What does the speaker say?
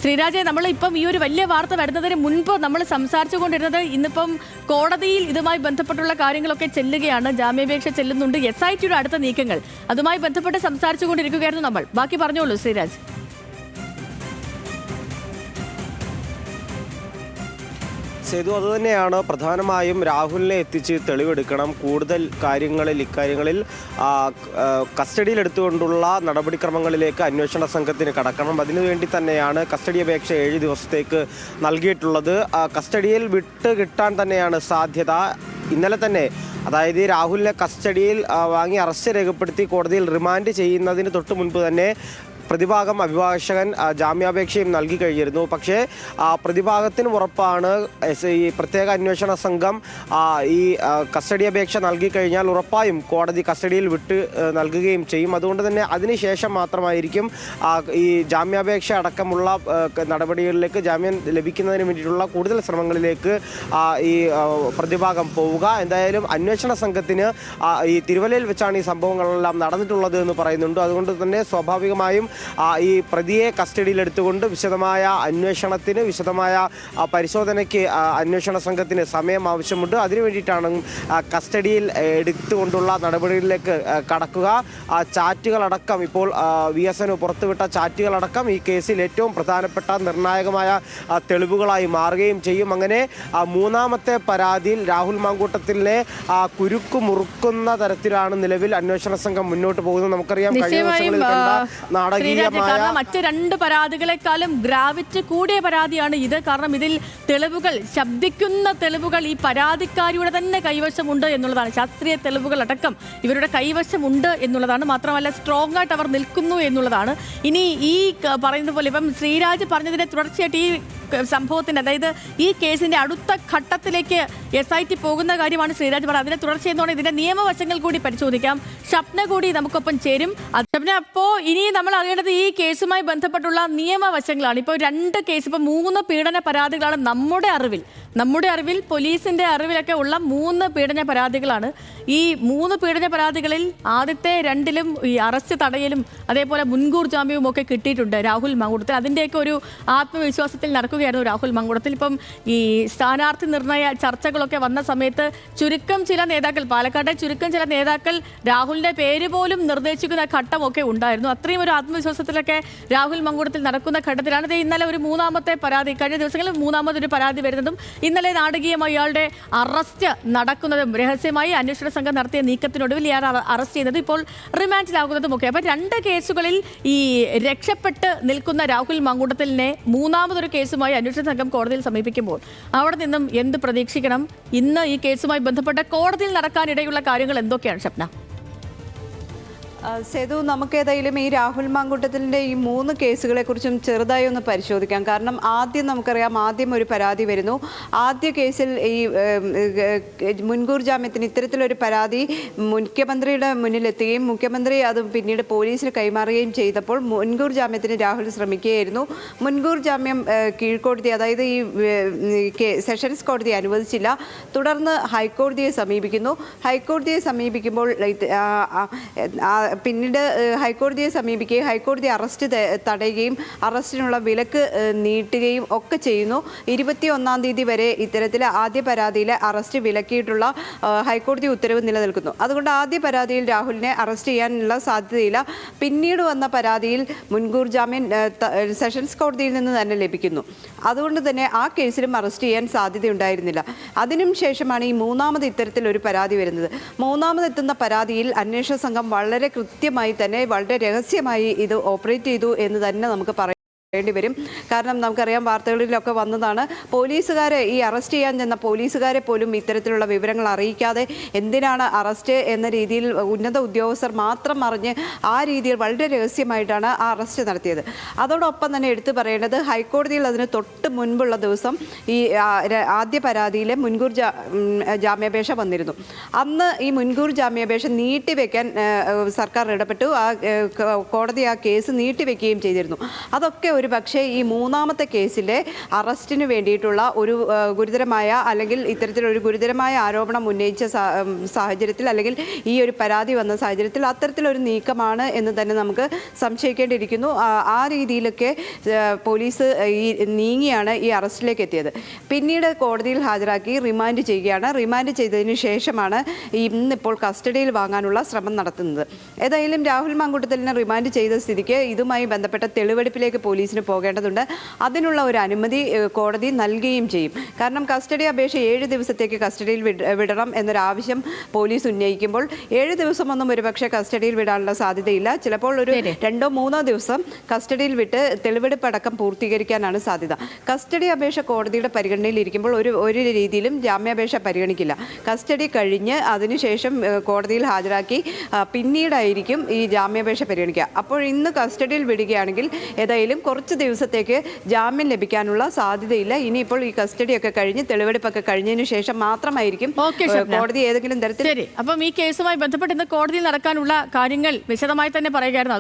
ശ്രീരാജെ, നമ്മൾ ഇപ്പം ഈ ഒരു വലിയ വാർത്ത വരുന്നതിന് മുൻപ് നമ്മൾ സംസാരിച്ചുകൊണ്ടിരുന്നത് ഇന്നിപ്പം കോടതിയിൽ ഇതുമായി ബന്ധപ്പെട്ടുള്ള കാര്യങ്ങളൊക്കെ ചെല്ലുകയാണ്, ജാമ്യാപേക്ഷ ചെല്ലുന്നുണ്ട്, SITയുടെ അടുത്ത നീക്കങ്ങൾ, അതുമായി ബന്ധപ്പെട്ട് സംസാരിച്ചുകൊണ്ടിരിക്കുകയായിരുന്നു നമ്മൾ. ബാക്കി പറഞ്ഞോളൂ ശ്രീരാജ്. സേതു, അതുതന്നെയാണ് പ്രധാനമായും രാഹുലിനെ എത്തിച്ച് തെളിവെടുക്കണം. കൂടുതൽ ഇക്കാര്യങ്ങളിൽ കസ്റ്റഡിയിലെടുത്തുകൊണ്ടുള്ള നടപടിക്രമങ്ങളിലേക്ക് അന്വേഷണ സംഘത്തിന് കടക്കണം. അതിനുവേണ്ടി തന്നെയാണ് കസ്റ്റഡി അപേക്ഷ 7 ദിവസത്തേക്ക് നൽകിയിട്ടുള്ളത്. കസ്റ്റഡിയിൽ വിട്ട് കിട്ടാൻ തന്നെയാണ് സാധ്യത. ഇന്നലെ തന്നെ, അതായത് രാഹുലിനെ കസ്റ്റഡിയിൽ വാങ്ങി അറസ്റ്റ് രേഖപ്പെടുത്തി കോടതിയിൽ റിമാൻഡ് ചെയ്യുന്നതിന് തൊട്ട് മുൻപ് തന്നെ പ്രതിഭാഗം അഭിഭാഷകൻ ജാമ്യാപേക്ഷയും നൽകി കഴിഞ്ഞിരുന്നു. പക്ഷേ പ്രതിഭാഗത്തിന് ഉറപ്പാണ് ഈ പ്രത്യേക അന്വേഷണ സംഘം ഈ കസ്റ്റഡി അപേക്ഷ നൽകിക്കഴിഞ്ഞാൽ ഉറപ്പായും കോടതി കസ്റ്റഡിയിൽ വിട്ട് നൽകുകയും ചെയ്യും. അതുകൊണ്ട് തന്നെ അതിനുശേഷം മാത്രമായിരിക്കും ഈ ജാമ്യാപേക്ഷ അടക്കമുള്ള നടപടികളിലേക്ക്, ജാമ്യം ലഭിക്കുന്നതിന് വേണ്ടിയിട്ടുള്ള കൂടുതൽ ശ്രമങ്ങളിലേക്ക് ഈ പ്രതിഭാഗം പോവുക. എന്തായാലും അന്വേഷണ സംഘത്തിന് ഈ തിരുവല്ലയിൽ വെച്ചാണ് ഈ സംഭവങ്ങളെല്ലാം നടന്നിട്ടുള്ളത് എന്ന് പറയുന്നുണ്ട്. അതുകൊണ്ട് തന്നെ സ്വാഭാവികമായും ഈ പ്രതിയെ കസ്റ്റഡിയിലെടുത്തുകൊണ്ട് വിശദമായ അന്വേഷണത്തിന്, വിശദമായ പരിശോധനയ്ക്ക് അന്വേഷണ സംഘത്തിന് സമയം ആവശ്യമുണ്ട്. അതിനു വേണ്ടിയിട്ടാണ് കസ്റ്റഡിയിൽ എടുത്തുകൊണ്ടുള്ള നടപടികളിലേക്ക് കടക്കുക. ചാറ്റുകളടക്കം, ഇപ്പോൾ VSN പുറത്തുവിട്ട ചാറ്റുകളടക്കം ഈ കേസിൽ ഏറ്റവും പ്രധാനപ്പെട്ട നിർണായകമായ തെളിവുകളായി മാറുകയും ചെയ്യും. അങ്ങനെ മൂന്നാമത്തെ പരാതിയിൽ രാഹുൽ മാങ്കൂട്ടത്തിലെ കുരുക്കു മുറുക്കുന്ന തരത്തിലാണ് നിലവിൽ അന്വേഷണ സംഘം മുന്നോട്ട് പോകുന്നത്. നമുക്കറിയാം, കഴിഞ്ഞ ദിവസങ്ങളിൽ കണ്ട നാടകീയമായ, കാരണം മറ്റ് 2 പരാതികളെക്കാളും ഗ്രാവിറ്റി കൂടിയ പരാതിയാണ് ഇത്. കാരണം ഇതിൽ തെളിവുകൾ, ശബ്ദിക്കുന്ന തെളിവുകൾ ഈ പരാതിക്കാരിയുടെ തന്നെ കൈവശമുണ്ട് എന്നുള്ളതാണ്. ശാസ്ത്രീയ തെളിവുകൾ അടക്കം ഇവരുടെ കൈവശമുണ്ട് എന്നുള്ളതാണ്. മാത്രമല്ല സ്ട്രോങ് ആയിട്ട് അവർ നിൽക്കുന്നു എന്നുള്ളതാണ്. ഇനി ഈ പറയുന്ന പോലെ ഇപ്പം ശ്രീരാജ് പറഞ്ഞതിനെ തുടർച്ചയായിട്ട് ഈ സംഭവത്തിന്റെ, അതായത് ഈ കേസിന്റെ അടുത്ത ഘട്ടത്തിലേക്ക് SIT പോകുന്ന കാര്യമാണ് ശ്രീരാജ് പറഞ്ഞത്. അതിനെ തുടർച്ചയെന്നോടെ ഇതിന്റെ നിയമവശങ്ങൾ കൂടി പരിശോധിക്കാം. ഷപ്ന കൂടി നമുക്കൊപ്പം ചേരും. ഷപ്ന, അപ്പോൾ ഇനി നമ്മൾ അറിയേണ്ടത് ഈ കേസുമായി ബന്ധപ്പെട്ടുള്ള നിയമവശങ്ങളാണ്. ഇപ്പോൾ 2 കേസ്, ഇപ്പോൾ 3 പീഡന പരാതികളാണ് നമ്മുടെ അറിവിൽ പോലീസിന്റെ അറിവിലൊക്കെ ഉള്ള 3 പീഡന പരാതികളാണ്. ഈ 3 പീഡന പരാതികളിൽ ആദ്യത്തെ 2ലും ഈ അറസ്റ്റ് തടയലും അതേപോലെ മുൻകൂർ ജാമ്യവും ഒക്കെ കിട്ടിയിട്ടുണ്ട് രാഹുൽ മാങ്കൂട്ടത്തിൽ. അതിൻ്റെയൊക്കെ ഒരു ആത്മവിശ്വാസത്തിൽ നടക്കുകയായിരുന്നു രാഹുൽ മാങ്കൂട്ടത്തിൽ. ഇപ്പം ഈ സ്ഥാനാർത്ഥി നിർണയ ചർച്ചകളൊക്കെ വന്ന സമയത്ത് ചുരുക്കം ചില നേതാക്കൾ, പാലക്കാട്ടെ ചുരുക്കം ചില നേതാക്കൾ രാഹുലിന്റെ പേര് പോലും നിർദ്ദേശിക്കുന്ന ഘട്ടമൊക്കെ ഉണ്ടായിരുന്നു. അത്രയും ഒരു ആത്മവിശ്വാസത്തിലൊക്കെ രാഹുൽ മാങ്കൂട്ടത്തിൽ നടക്കുന്ന ഘട്ടത്തിലാണ് ഇന്നലെ ഒരു 3ാമത്തെ പരാതി, കഴിഞ്ഞ ദിവസങ്ങളിൽ 3ാമതൊരു പരാതി വരുന്നതും ഇന്നലെ നാടകീയമായി ഇയാളുടെ അറസ്റ്റ് നടക്കുന്നതും, രഹസ്യമായി അന്വേഷണ സംഘം നടത്തിയ നീക്കത്തിനൊടുവിൽ ഇയാൾ അറസ്റ്റ് ചെയ്യുന്നത്, ഇപ്പോൾ റിമാൻഡിലാകുന്നതും ഒക്കെ. അപ്പോൾ 2 കേസുകളിൽ ഈ രക്ഷപ്പെട്ട് നിൽക്കുന്ന രാഹുൽ മാങ്കൂട്ടത്തിലിനെ 3ാമതൊരു കേസുമായി അന്വേഷണ സംഘം കോടതിയിൽ സമീപിക്കുമ്പോൾ അവിടെ നിന്നും എന്ത് പ്രതീക്ഷിക്കണം? ഇന്ന് ഈ കേസുമായി ബന്ധപ്പെട്ട കോടതിയിൽ നടക്കാനിടയുള്ള കാര്യങ്ങൾ എന്തൊക്കെയാണ് ഷപ്ന? സേതു, നമുക്കേതായാലും ഈ രാഹുൽ മാങ്കൂട്ടത്തിൻ്റെ ഈ 3 കേസുകളെക്കുറിച്ചും ചെറുതായി ഒന്ന് പരിശോധിക്കാം. കാരണം ആദ്യം നമുക്കറിയാം, ആദ്യം ഒരു പരാതി വരുന്നു. ആദ്യ കേസിൽ ഈ മുൻകൂർ ജാമ്യത്തിന് ഇത്തരത്തിലൊരു പരാതി മുഖ്യമന്ത്രിയുടെ മുന്നിലെത്തുകയും മുഖ്യമന്ത്രി അത് പിന്നീട് പോലീസിന് കൈമാറുകയും ചെയ്തപ്പോൾ മുൻകൂർ ജാമ്യത്തിന് രാഹുൽ ശ്രമിക്കുകയായിരുന്നു. മുൻകൂർ ജാമ്യം കീഴ്ക്കോടതി, അതായത് ഈ സെഷൻസ് കോടതി അനുവദിച്ചില്ല. തുടർന്ന് ഹൈക്കോടതിയെ സമീപിക്കുന്നു. ഹൈക്കോടതിയെ സമീപിക്കുമ്പോൾ പിന്നീട് ഹൈക്കോടതിയെ സമീപിക്കുകയും ഹൈക്കോടതി അറസ്റ്റ് തടയുകയും അറസ്റ്റിനുള്ള വിലക്ക് നീട്ടുകയും ഒക്കെ ചെയ്യുന്നു. 21-ാം തീയതി വരെ ഇത്തരത്തിൽ ആദ്യ പരാതിയിലെ അറസ്റ്റ് വിലക്കിയിട്ടുള്ള ഹൈക്കോടതി ഉത്തരവ് നിലനിൽക്കുന്നു. അതുകൊണ്ട് ആദ്യ പരാതിയിൽ രാഹുലിനെ അറസ്റ്റ് ചെയ്യാനുള്ള സാധ്യതയില്ല. പിന്നീട് വന്ന പരാതിയിൽ മുൻകൂർ ജാമ്യം സെഷൻസ് കോടതിയിൽ നിന്ന് തന്നെ ലഭിക്കുന്നു. അതുകൊണ്ട് തന്നെ ആ കേസിലും അറസ്റ്റ് ചെയ്യാൻ സാധ്യതയുണ്ടായിരുന്നില്ല. അതിനും ശേഷമാണ് ഈ 3ാമത് ഇത്തരത്തിലൊരു പരാതി വരുന്നത്. 3ാമതെത്തുന്ന പരാതിയിൽ അന്വേഷണ സംഘം വളരെ കൃത്യമായി തന്നെ, വളരെ രഹസ്യമായി ഇത് ഓപ്പറേറ്റ് ചെയ്തു എന്ന് തന്നെ നമുക്ക് പറയാം. വരും. കാരണം നമുക്കറിയാം, വാർത്തകളിലൊക്കെ വന്നതാണ്, പോലീസുകാരെ, ഈ അറസ്റ്റ് ചെയ്യാൻ ചെന്ന പോലീസുകാരെ പോലും ഇത്തരത്തിലുള്ള വിവരങ്ങൾ അറിയിക്കാതെ എന്തിനാണ് അറസ്റ്റ് എന്ന രീതിയിൽ ഉന്നത ഉദ്യോഗസ്ഥർ മാത്രം അറിഞ്ഞ് ആ രീതിയിൽ വളരെ രഹസ്യമായിട്ടാണ് ആ അറസ്റ്റ് നടത്തിയത്. അതോടൊപ്പം തന്നെ എടുത്തു പറയേണ്ടത്, ഹൈക്കോടതിയിൽ അതിന് തൊട്ട് മുൻപുള്ള ദിവസം ഈ ആദ്യ പരാതിയിലെ മുൻകൂർ ജാമ്യാപേക്ഷ വന്നിരുന്നു. അന്ന് ഈ മുൻകൂർ ജാമ്യാപേക്ഷ നീട്ടിവെക്കാൻ സർക്കാർ ഇടപെട്ടു. കോടതി ആ കേസ് നീട്ടിവെക്കുകയും ചെയ്തിരുന്നു. അതൊക്കെ ഒരു പക്ഷേ ഈ മൂന്നാമത്തെ കേസിലെ അറസ്റ്റിന് വേണ്ടിയിട്ടുള്ള ഒരു ഗുരുതരമായ അല്ലെങ്കിൽ ഇത്തരത്തിലൊരു ഗുരുതരമായ ആരോപണം ഉന്നയിച്ച സാഹചര്യത്തിൽ അല്ലെങ്കിൽ ഈ ഒരു പരാതി വന്ന സാഹചര്യത്തിൽ അത്തരത്തിലൊരു നീക്കമാണ് എന്ന് തന്നെ നമുക്ക് സംശയിക്കേണ്ടിയിരിക്കുന്നു. ആ രീതിയിലൊക്കെ പോലീസ് നീങ്ങിയാണ് ഈ അറസ്റ്റിലേക്ക് എത്തിയത്. പിന്നീട് കോടതിയിൽ ഹാജരാക്കി റിമാൻഡ് ചെയ്യുകയാണ്. റിമാൻഡ് ചെയ്തതിന് ശേഷമാണ് ഇന്നിപ്പോൾ കസ്റ്റഡിയിൽ വാങ്ങാനുള്ള ശ്രമം നടത്തുന്നത്. ഏതായാലും രാഹുൽ മാങ്കൂട്ടത്തിലിനെ റിമാൻഡ് ചെയ്ത സ്ഥിതിക്ക് ഇതുമായി ബന്ധപ്പെട്ട തെളിവെടുപ്പിലേക്ക് പോലീസിന് പോകേണ്ടതുണ്ട്. അതിനുള്ള ഒരു അനുമതി കോടതി നൽകുകയും ചെയ്യും. കാരണം കസ്റ്റഡി അപേക്ഷ 7 ദിവസത്തേക്ക് കസ്റ്റഡിയിൽ വിടണം എന്നൊരാവശ്യം പോലീസ് ഉന്നയിക്കുമ്പോൾ 7 ദിവസമൊന്നും ഒരുപക്ഷെ കസ്റ്റഡിയിൽ വിടാനുള്ള സാധ്യതയില്ല. ചിലപ്പോൾ ഒരു 2-3 ദിവസം കസ്റ്റഡിയിൽ വിട്ട് തെളിവെടുപ്പ് അടക്കം പൂർത്തീകരിക്കാനാണ് സാധ്യത. കസ്റ്റഡി അപേക്ഷ കോടതിയുടെ പരിഗണനയിൽ ഇരിക്കുമ്പോൾ ഒരു രീതിയിലും ജാമ്യാപേക്ഷ പരിഗണിക്കില്ല. കസ്റ്റഡി കഴിഞ്ഞ് അതിനുശേഷം കോടതിയിൽ ഹാജരാക്കി പിന്നീടായിരിക്കും ഈ ജാമ്യാപേക്ഷ പരിഗണിക്കുക. അപ്പോൾ ഇന്ന് കസ്റ്റഡിയിൽ വിടുകയാണെങ്കിൽ ഏതായാലും കുറച്ച് ദിവസത്തേക്ക് ജാമ്യം ലഭിക്കാനുള്ള സാധ്യതയില്ല. ഇനിയിപ്പോൾ ഈ കസ്റ്റഡിയൊക്കെ കഴിഞ്ഞ് തെളിവെടുപ്പൊക്കെ കഴിഞ്ഞതിന് ശേഷം മാത്രമായിരിക്കും കോടതി ഏതെങ്കിലും തരത്തിൽ. ശരി, അപ്പം ഈ കേസുമായി ബന്ധപ്പെട്ട് ഇന്ന് കോടതിയിൽ നടക്കാനുള്ള കാര്യങ്ങൾ വിശദമായി തന്നെ പറയുകയായിരുന്നു.